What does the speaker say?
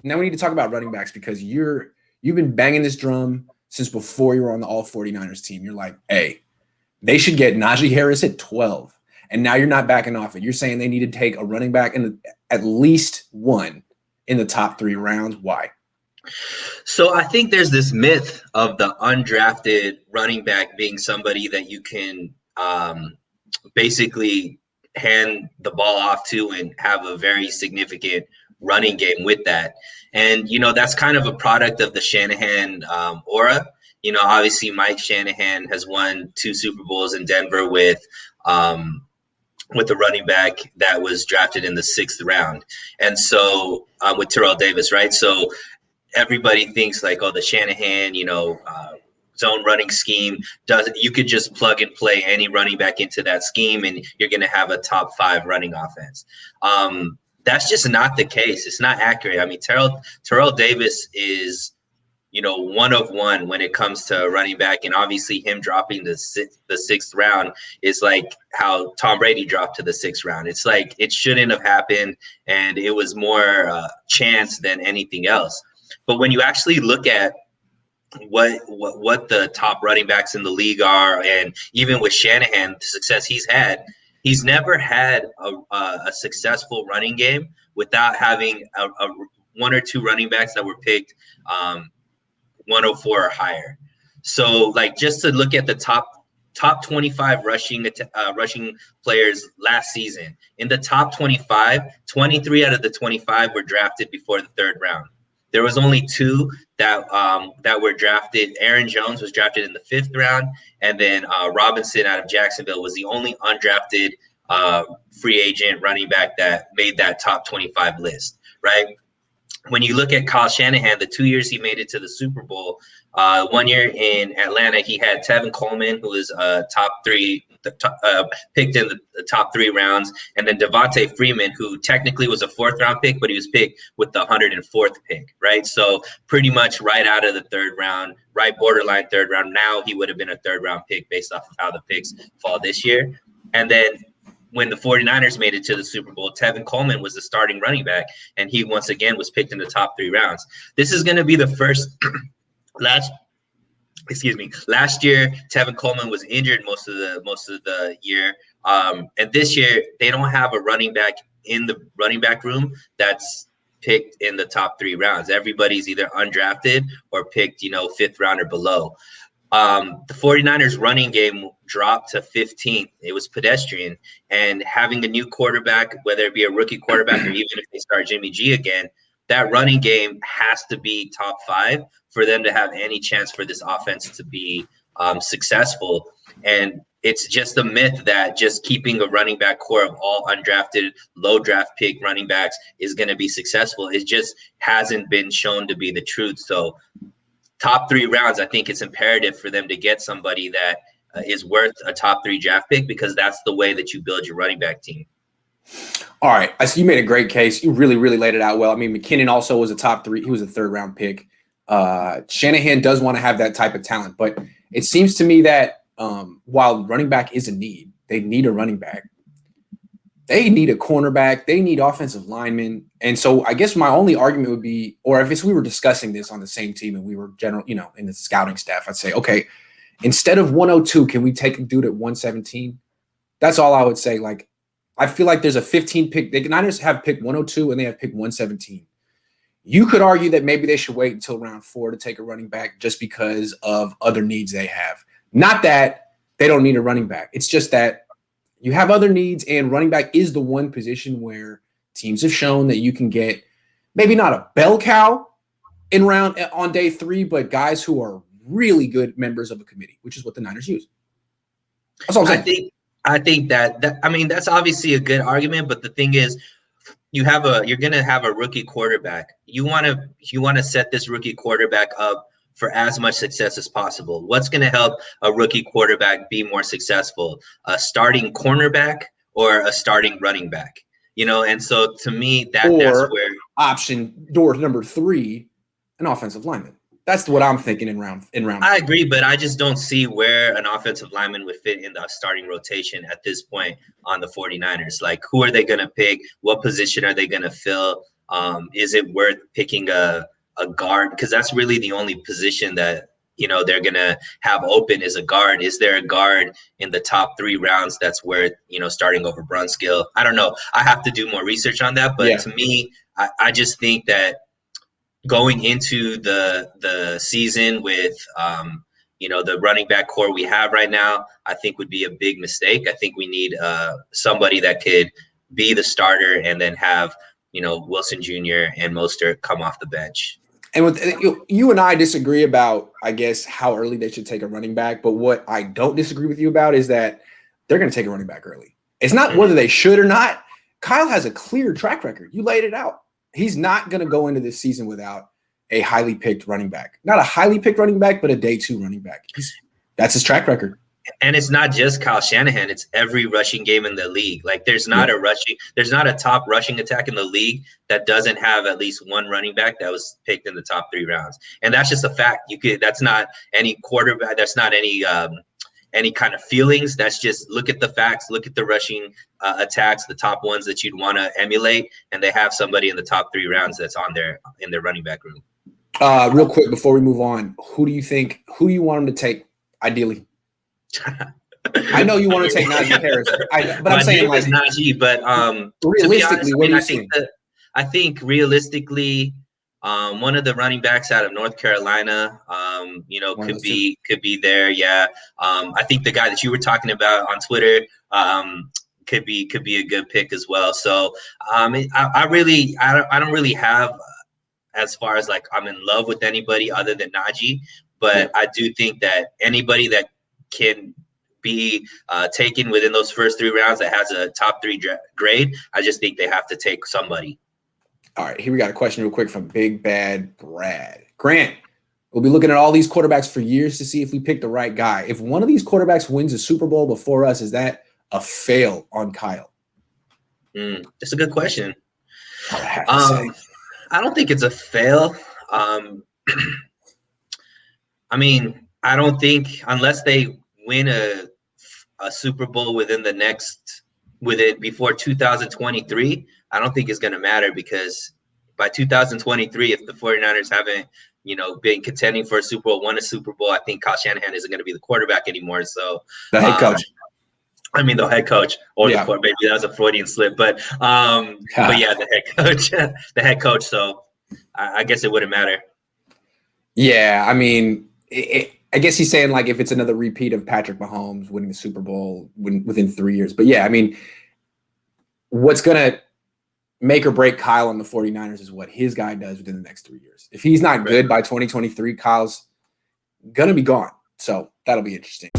Now we need to talk about running backs because you've been banging this drum since before you were on the All 49ers team. You're like, hey, they should get Najee Harris at 12. And now you're not backing off it. You're saying they need to take a running back in at least one in the top 3 rounds. Why? So I think there's this myth of the undrafted running back being somebody that you can basically hand the ball off to and have a very significant running game with that. And, that's kind of a product of the Shanahan aura. Obviously Mike Shanahan has won 2 Super Bowls in Denver with a running back that was drafted in the 6th round. And so with Terrell Davis, right? So everybody thinks like, oh, the Shanahan, zone running scheme you could just plug and play any running back into that scheme and you're going to have a top 5 running offense. That's just not the case. It's not accurate. I mean, Terrell Davis is, one of one when it comes to running back, and obviously him dropping the 6th round is like how Tom Brady dropped to the 6th round. It's like it shouldn't have happened, and it was more chance than anything else. But when you actually look at what the top running backs in the league are, and even with Shanahan, the success he's never had a successful running game without having a 1 or 2 running backs that were picked 104 or higher. So like just to look at the top 25 rushing players last season, in the top 25, 23 out of the 25 were drafted before the 3rd round. There was only 2 that were drafted. Aaron Jones was drafted in the 5th round, and then Robinson out of Jacksonville was the only undrafted free agent running back that made that top 25 list, right? When you look at Kyle Shanahan, the 2 years he made it to the Super Bowl, 1 year in Atlanta, he had Tevin Coleman, who was top 3, picked in the top 3 rounds, and then Devontae Freeman, who technically was a 4th round pick, but he was picked with the 104th pick, right? So pretty much right out of the 3rd round, right borderline 3rd round. Now he would have been a 3rd round pick based off of how the picks fall this year. And then when the 49ers made it to the Super Bowl, Tevin Coleman was the starting running back, and he once again was picked in the top 3 rounds. This is going to be the first last year Tevin Coleman was injured most of the year, and this year they don't have a running back in the running back room that's picked in the top 3 rounds. Everybody's either undrafted or picked 5th round or below. The 49ers running game dropped to 15th. It was pedestrian, and having a new quarterback, whether it be a rookie quarterback or even if they start Jimmy G again, that running game has to be top 5 for them to have any chance for this offense to be successful. And it's just a myth that just keeping a running back core of all undrafted, low draft pick running backs is going to be successful. It just hasn't been shown to be the truth. So top 3 rounds, I think it's imperative for them to get somebody that is worth a top 3 draft pick, because that's the way that you build your running back team. All right. I see you made a great case. You really, really laid it out well. I mean, McKinnon also was a top 3. He was a 3rd round pick. Shanahan does want to have that type of talent, but it seems to me that while running back is a need, they need a running back. They need a cornerback. They need offensive linemen. And so I guess my only argument would be, or if we were discussing this on the same team and we were in the scouting staff, I'd say, okay, instead of 102, can we take a dude at 117? That's all I would say. Like, I feel like there's a 15 pick. The Niners have pick 102 and they have pick 117. You could argue that maybe they should wait until round 4 to take a running back just because of other needs they have. Not that they don't need a running back. It's just that you have other needs, and running back is the one position where teams have shown that you can get maybe not a bell cow on day 3, but guys who are really good members of a committee, which is what the Niners use. That's all I'm saying. I think that I mean, that's obviously a good argument, but the thing is, you're going to have a rookie quarterback. You want to set this rookie quarterback up for as much success as possible. What's going to help a rookie quarterback be more successful? A starting cornerback or a starting running back? And so to me, that's where option door number 3, an offensive lineman. That's what I'm thinking in round. I agree, but I just don't see where an offensive lineman would fit in the starting rotation at this point on the 49ers. Like, who are they going to pick? What position are they going to fill? Is it worth picking a guard? Because that's really the only position that, you know, they're going to have open is a guard. Is there a guard in the top 3 rounds that's worth, you know, starting over Brunskill? I don't know. I have to do more research on that. But to me, I just think that going into the season with you know, the running back core we have right now, I think would be a big mistake. I think we need somebody that could be the starter and then have, you know, Wilson Jr. and Mostert come off the bench. And with you and I disagree about, I guess, how early they should take a running back. But what I don't disagree with you about is that they're going to take a running back early. It's not whether they should or not. Kyle has a clear track record. You laid it out. He's not going to go into this season without a highly picked running back. Not a highly picked running back, but a day 2 running back. That's his track record. And it's not just Kyle Shanahan, it's every rushing game in the league. Like there's not a top rushing attack in the league that doesn't have at least one running back that was picked in the top 3 rounds. And that's just a fact. That's not any quarterback, that's not any kind of feelings. That's just look at the facts, look at the rushing attacks, the top ones that you'd want to emulate, and they have somebody in the top 3 rounds that's in their running back room. Real quick before we move on, who you want him to take ideally? I know you want to take Najee Harris, but I'm saying like Najee. But realistically, to be honest, I think realistically, one of the running backs out of North Carolina, you know, could be there. Yeah, I think the guy that you were talking about on Twitter, could be a good pick as well. So, I don't really have as far as like I'm in love with anybody other than Najee, but I do think that anybody that can be taken within those first 3 rounds that has a top 3 grade, I just think they have to take somebody. All right, here we got a question real quick from Big Bad Brad. Grant, we'll be looking at all these quarterbacks for years to see if we pick the right guy. If one of these quarterbacks wins a Super Bowl before us, is that a fail on Kyle? That's a good question. I don't think it's a fail. I mean, I don't think unless they win a Super Bowl before 2023, I don't think it's going to matter, because by 2023, if the 49ers haven't, you know, been contending for a Super Bowl, won a Super Bowl, I think Kyle Shanahan isn't going to be the quarterback anymore. So the head coach. The head coach or the quarterback. Maybe that was a Freudian slip, but yeah, the head coach. So I guess it wouldn't matter. Yeah, I mean, I guess he's saying like if it's another repeat of Patrick Mahomes winning the Super Bowl within 3 years. But yeah, I mean, what's going to make or break Kyle on the 49ers is what his guy does within the next 3 years. If he's not good by 2023, Kyle's going to be gone. So that'll be interesting.